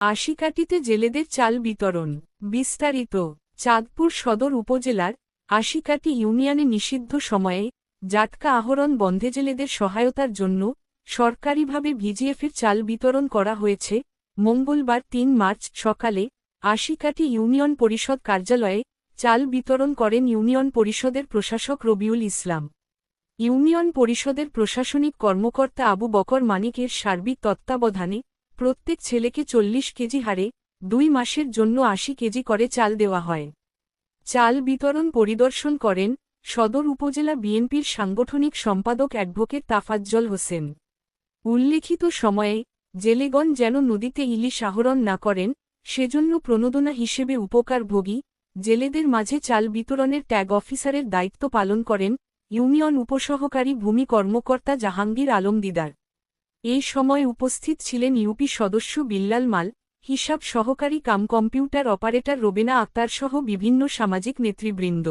আশিকাটিতে জেলেদের চাল বিতরণ। বিস্তারিত। চাঁদপুর সদর উপজেলার আশিকাটি ইউনিয়নে নিষিদ্ধ সময়ে জাটকা আহরণ বন্ধে জেলেদের সহায়তার জন্য সরকারিভাবে ভিজিএফের চাল বিতরণ করা হয়েছে। মঙ্গলবার ৩ মার্চ সকালে আশিকাটি ইউনিয়ন পরিষদ কার্যালয়ে চাল বিতরণ করেন ইউনিয়ন পরিষদের প্রশাসক রবিউল ইসলাম। ইউনিয়ন পরিষদের প্রশাসনিক কর্মকর্তা আবু বকর মানিকের সার্বিক তত্ত্বাবধানে প্রত্যেক ছেলেকে ৪০ কেজি হারে ২ মাসের জন্য ৮০ কেজি করে চাল দেওয়া হয়। চাল বিতরণ পরিদর্শন করেন সদর উপজেলা বিএনপির সাংগঠনিক সম্পাদক অ্যাডভোকেট তাফাজ্জল হোসেন। উল্লেখিত সময়ে জেলেগণ যেন নদীতে ইলিশ আহরণ না করেন সেজন্য প্রণোদনা হিসেবে উপকারভোগী জেলেদের মাঝে চাল বিতরণের ট্যাগ অফিসারের দায়িত্ব পালন করেন ইউনিয়ন উপসহকারী ভূমি কর্মকর্তা জাহাঙ্গীর আলম দিদার। এই সময় উপস্থিত ছিলেন ইউপি সদস্য বিল্লাল মাল, হিসাব সহকারী cum computer operator Rubena Akter সহ বিভিন্ন সামাজিক নেতৃবৃন্দ।